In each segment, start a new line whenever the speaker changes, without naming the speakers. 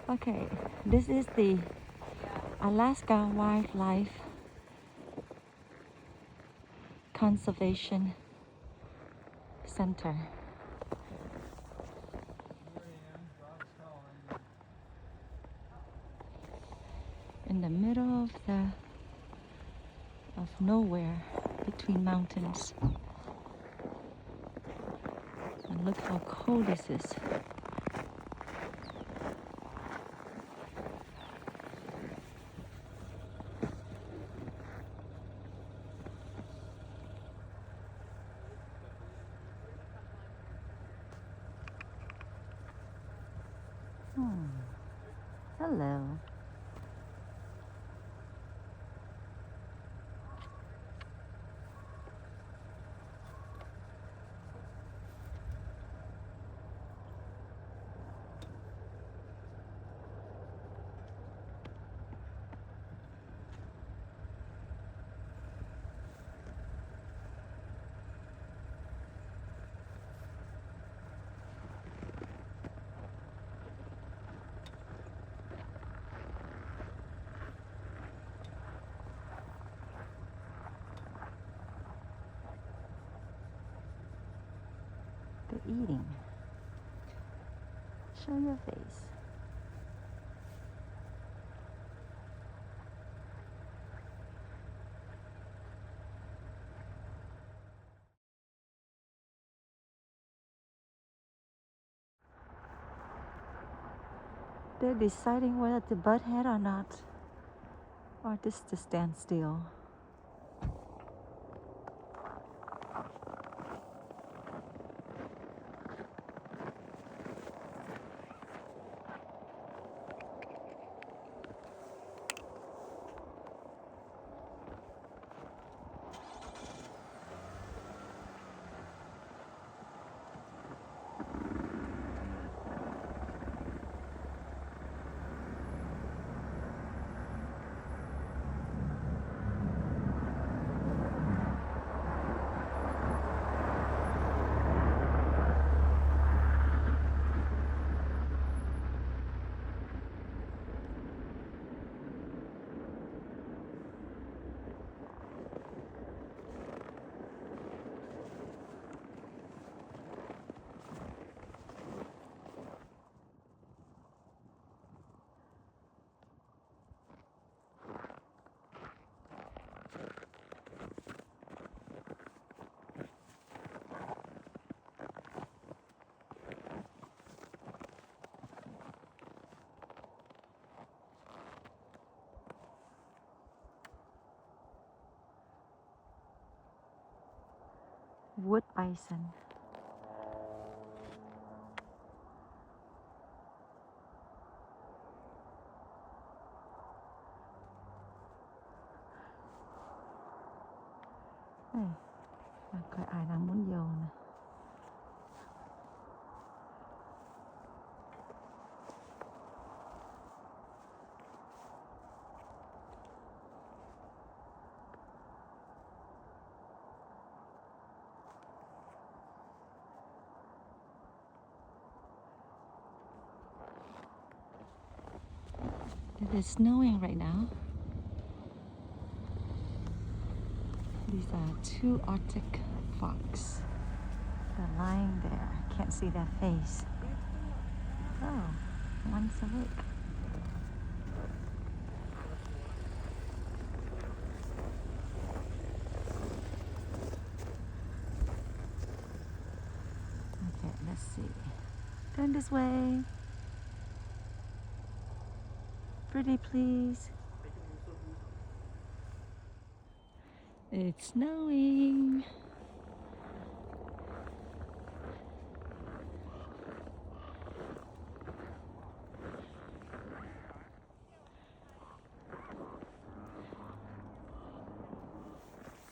Okay, this is the Alaska Wildlife Conservation Center. In the middle of nowhere between mountains. And look how cold this is. Hello. They're eating. Show your face. They're deciding whether to butt head or not, or just to stand still. Wood bison. Đây, coi ai đang muốn vô nè. It is snowing right now. These are two Arctic fox. They're lying there. Can't see their face. Oh, one's awake. Okay, let's see. Turn this way. Pretty please. It's snowing.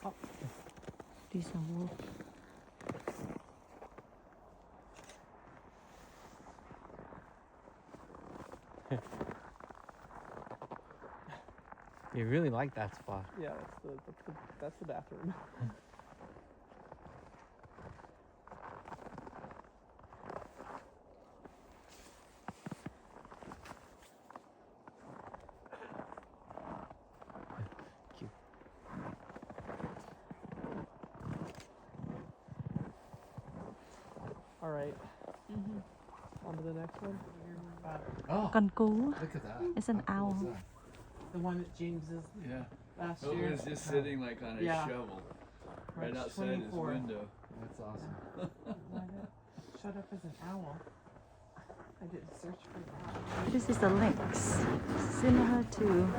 Oh, these are wolves.
You really like that spot.
Yeah, that's the bathroom. All right. On to the next one.
Oh,
Con cú.
look at that.
It's an
How cool
owl.
is that?
The one that James is
Yeah,
last
It
year.
was just sitting like on a
Yeah.
shovel right
March
outside his
24.
window.
that's awesome.
Why did it showed up as an owl? I did a search for that.
This is a lynx, similar to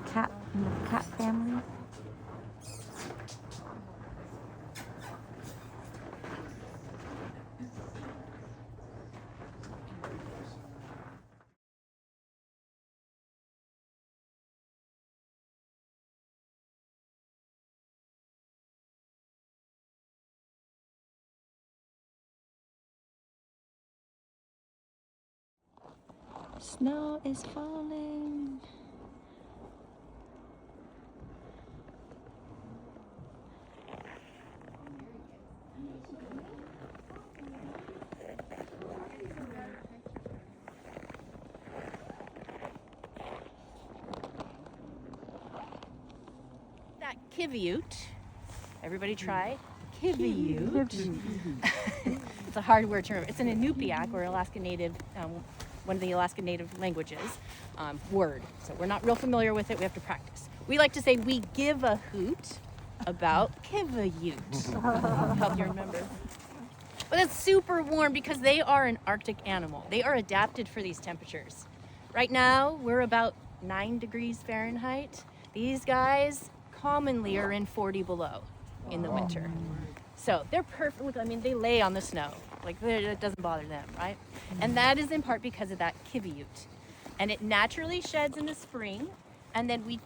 cat in the cat family. Snow is falling.
That kiviute. Everybody try kiviute. It's a hard word term. It's an Inupiaq or Alaska Native, one of the Alaska Native languages word. So we're not real familiar with it. We have to practice. We like to say we give a hoot about kiviute. Help you remember. But it's super warm because they are an Arctic animal. They are adapted for these temperatures. Right now, we're about 9 degrees Fahrenheit. These guys commonly are in 40 below in the winter. So they're perfect. Look, I mean, they lay on the snow. Like, it doesn't bother them, right? And that is in part because of that kiviute. And it naturally sheds in the spring. And then we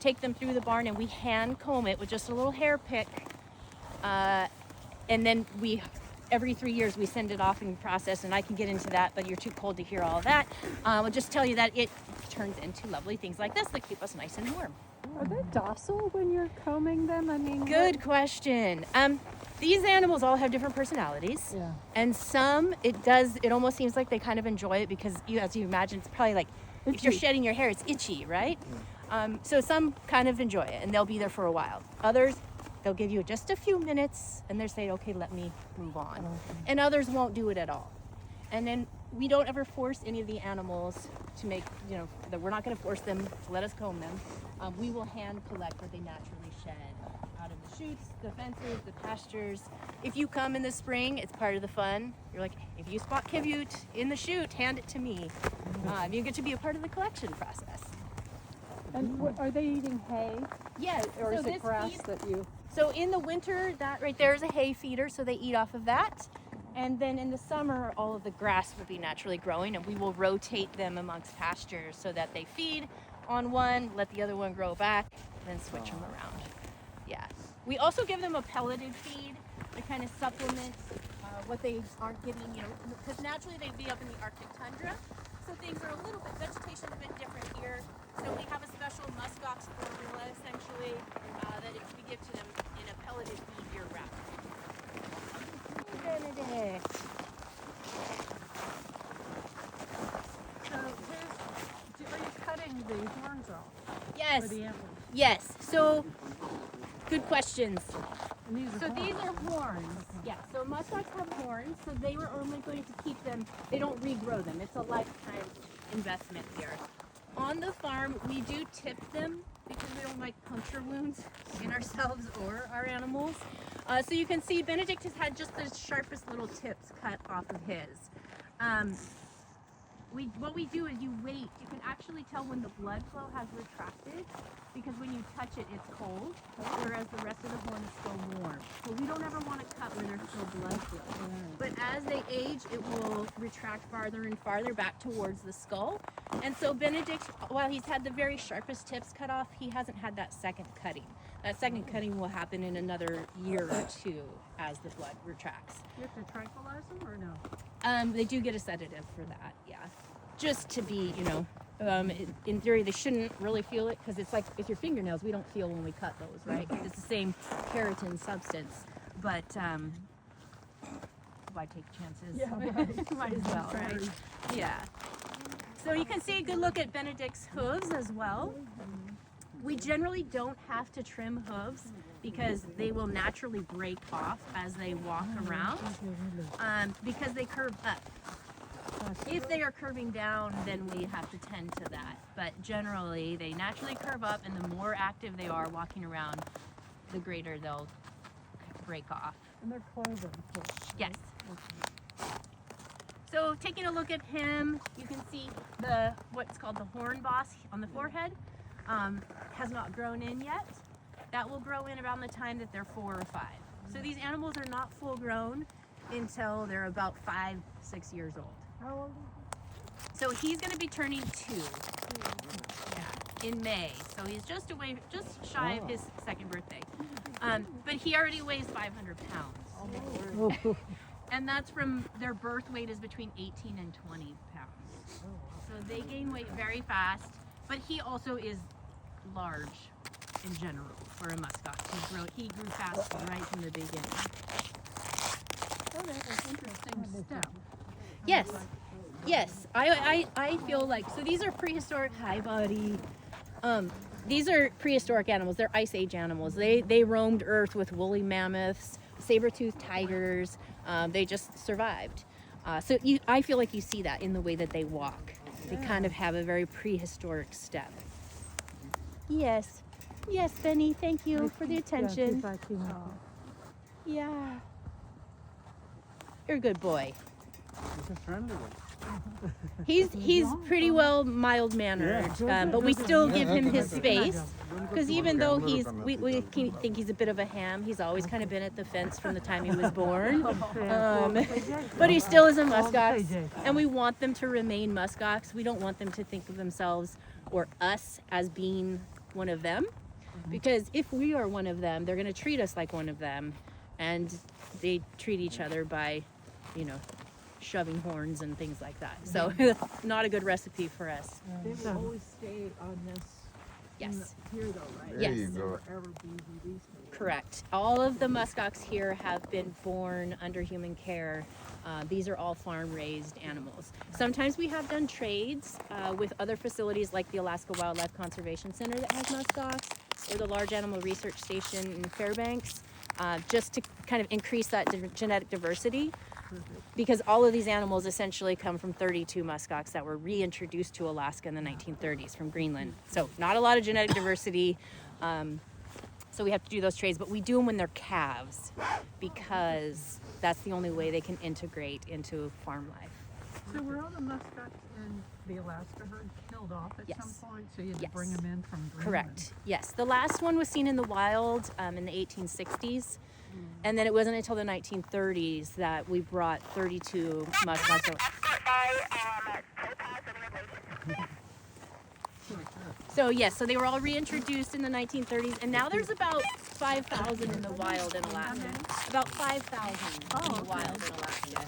take them through the barn and we hand comb it with just a little hair pick. And then every 3 years we send it off and process, and I can get into that, but you're too cold to hear all of that. I'll just tell you that it turns into lovely things like this that keep us nice and warm.
Are they docile when you're combing them? I mean,
Good question. These animals all have different personalities.
Yeah.
And some, it almost seems like they kind of enjoy it because as you imagine, it's probably like, if you're shedding your hair, it's itchy, right? So some kind of enjoy it and they'll be there for a while. Others, they'll give you just a few minutes and they'll say, okay, let me move on. And others won't do it at all. And then we don't ever force any of the animals to make, that we're not going to force them to let us comb them. We will hand collect what they naturally shed out of the chutes, the fences, the pastures. If you come in the spring, it's part of the fun. You're like, if you spot kiviute in the chute, hand it to me. You get to be a part of the collection process.
And are they eating hay?
Yes.
Or is
so
it
this
grass
feed-
that you...
So in the winter, that right there is a hay feeder, so they eat off of that. And then in the summer, all of the grass will be naturally growing, and we will rotate them amongst pastures so that they feed on one, let the other one grow back, and then switch them around. Yeah. We also give them a pelleted feed to kind of supplement what they aren't getting, because naturally they'd be up in the Arctic tundra, so things are a little bit, vegetation's a bit different here. So we have a special muskox formula, essentially, that we give to them in a pelleted feed year-round. Benedict.
So are you cutting the horns off?
Yes.
Or the antlers?
Yes. So, good questions.
And these are
These are horns. Yeah. So muskox have horns, so they were only going to keep them. They don't regrow them. It's a lifetime investment here. On the farm, we do tip them because we don't like puncture wounds in ourselves or our animals. So you can see Benedict has had just the sharpest little tips cut off of his. What we do is you wait. You can actually tell when the blood flow has retracted because when you touch it, it's cold, whereas the rest of the horn is still warm. So we don't ever want to cut where there's still blood flow. But as they age, it will retract farther and farther back towards the skull. And so Benedict, while he's had the very sharpest tips cut off, he hasn't had that second cutting. That second cutting will happen in another year or two as the blood retracts.
You have to tranquilize them or no?
They do get a sedative for that, yeah. Just to be, in theory, they shouldn't really feel it because it's like with your fingernails, we don't feel when we cut those, right? It's the same keratin substance, but why take chances?
Yeah, right.
Might as well, right? Yeah. So you can see a good look at Benedict's hooves as well. We generally don't have to trim hooves because they will naturally break off as they walk around because they curve up. If they are curving down, then we have to tend to that. But generally, they naturally curve up, and the more active they are walking around, the greater they'll break off.
And they're cloven too.
Yes. So taking a look at him, you can see the what's called the horn boss on the forehead has not grown in yet. That will grow in around the time that they're 4 or 5. So these animals are not full grown until they're about 5, 6 years old.
How old
So he's going to be turning 2 in May. So he's just shy of his 2nd birthday. But he already weighs 500 pounds. And that's from their birth weight is between 18 and 20 pounds. So they gain weight very fast, but he also is large in general for a muskox. He grew fast right from the beginning.
Oh, that was interesting step.
Yes, yes. I feel like, so these are prehistoric, hi buddy. These are prehistoric animals. They're Ice Age animals. They roamed Earth with woolly mammoths, saber-toothed tigers. They just survived. So I feel like you see that in the way that they walk. They kind of have a very prehistoric step. Yes. Yes, Benny, thank you for the attention. Yeah. You're a good boy.
He's a friendly one.
He's pretty well mild-mannered, but we still give him his space. Because even though we think he's a bit of a ham, he's always kind of been at the fence from the time he was born. But he still is a muskox, and we want them to remain muskox. We don't want them to think of themselves or us as being one of them. Because if we are one of them, they're going to treat us like one of them. And they treat each other by, shoving horns and things like that. So not a good recipe for us.
They've always stayed on this.
Yes.
Here though, right?
There
you go.
Ever be released.
Correct. All of the muskox here have been born under human care. These are all farm-raised animals. Sometimes we have done trades with other facilities like the Alaska Wildlife Conservation Center that has muskox, or the Large Animal Research Station in Fairbanks, just to kind of increase that genetic diversity. Because all of these animals essentially come from 32 muskox that were reintroduced to Alaska in the 1930s from Greenland. So not a lot of genetic diversity. So we have to do those trades, but we do them when they're calves because that's the only way they can integrate into farm life.
So were all the muskox in the Alaska herd killed off at
Yes.
some point? So you had to
Yes.
bring them in from Greenland?
Correct. Yes. The last one was seen in the wild in the 1860s. And then it wasn't until the 1930s that we brought 32 muskox. So yes, so they were all reintroduced in the 1930s, and now there's about 5,000 in the wild in Alaska. About 5,000 in the wild in Alaska.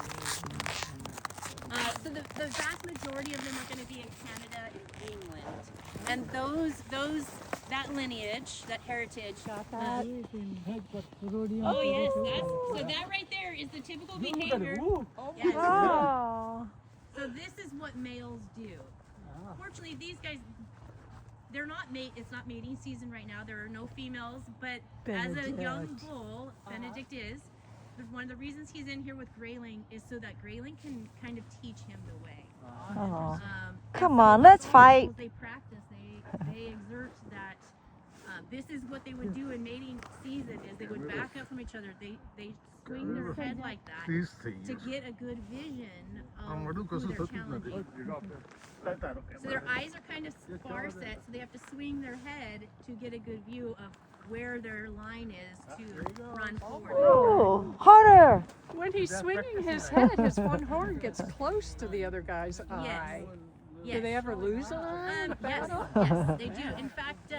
So the vast majority of them are going to be in Canada and England, and that lineage, that heritage. Oh yes, so that right there is the typical behavior. Yes.
Oh.
So this is what males do. Fortunately, these guys, they're not it's not mating season right now. There are no females, but as a young bull, Benedict is. One of the reasons he's in here with Grayling is so that Grayling can kind of teach him the way.
Oh.
And
Come
so
on, let's
those
fight.
animals, they practice, they exert that. This is what they would do in mating season: is they would back up from each other. They swing their head like that to get a good vision of who they're challenging. So their eyes are kind of far set, so they have to swing their head to get a good view of where their line is to run forward.
Oh, harder.
When he's swinging his head, his one horn gets close to the other guy's eye.
Yes.
Do they ever lose an eye?
Yes, yes, they do. In fact,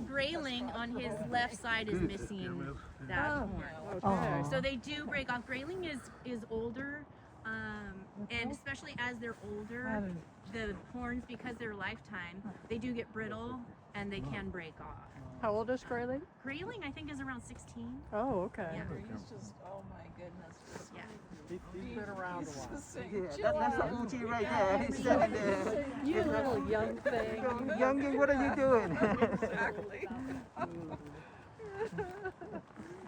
Grayling on his left side is missing that horn.
Okay.
So they do break off. Grayling is older, and especially as they're older, the horns, because they're lifetime, they do get brittle and they can break off.
How old is Grayling?
Grayling, I think, is around 16.
Oh, okay.
Yeah.
He's just, oh my goodness.
Yeah.
He's been around a while.
That's the Uchi right there. He's sitting there.
You little young thing.
Youngin, what are you doing?
Exactly.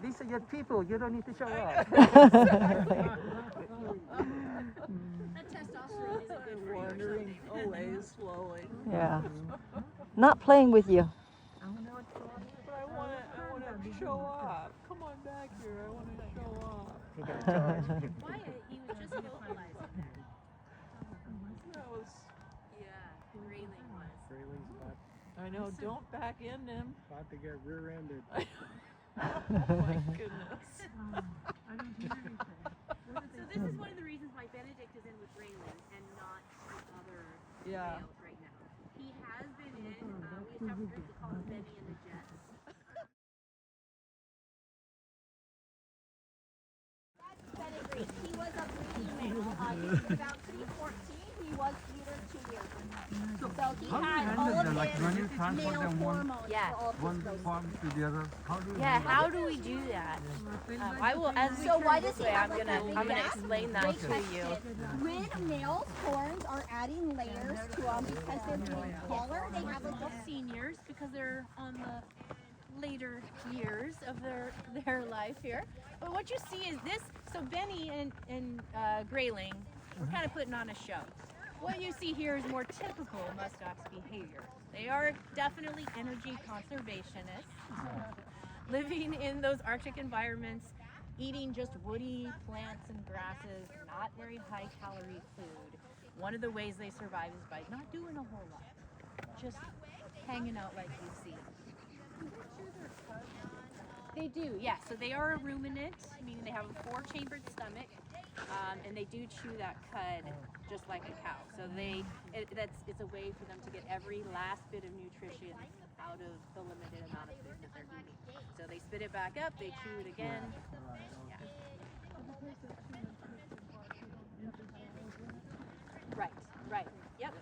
These are your people. You don't need to show off.
That testosterone isn't good for you.
Wandering away slowly.
Yeah. Not playing with you.
But I want to show off. Come on back here. I want to show off.
Wyatt, he was just vocalizing that.
That was.
Yeah, Grayling was.
Grayling's
I know. Don't back in him.
about to get rear-ended.
Oh my goodness.
So this is one of the reasons why Benedict is in with Grayling and not the other
Yeah.
males right now. He has been in. We have a group that calls Benny and the Jets.
Pedigree. He was a breeding male. About 314. He was neutered 2 years ago. So he had all of
Like when you
his
transfer
male
them
hormones
Yeah.
for all of his
one
growth.
farm to the other, how do you
Yeah,
do
how do we do that? I will, as we
So
turn
why
this
does he
way,
have
I'm
like
gonna
a gap?
explain that to you.
When males' horns are adding layers to them because they're getting taller, they have like a
Seniors, because they're on the later years of their life here. But what you see is this. So Benny and Grayling, we're kind of putting on a show. What you see here is more typical muskox behavior. They are definitely energy conservationists, living in those Arctic environments, eating just woody plants and grasses, not very high calorie food. One of the ways they survive is by not doing a whole lot, just hanging out like you see. They do, yeah. So they are a ruminant, meaning they have a 4-chambered stomach, and they do chew that cud just like a cow. So it's a way for them to get every last bit of nutrition out of the limited amount of food that they're eating. So they spit it back up, they chew it again. Yeah. Right. Yep.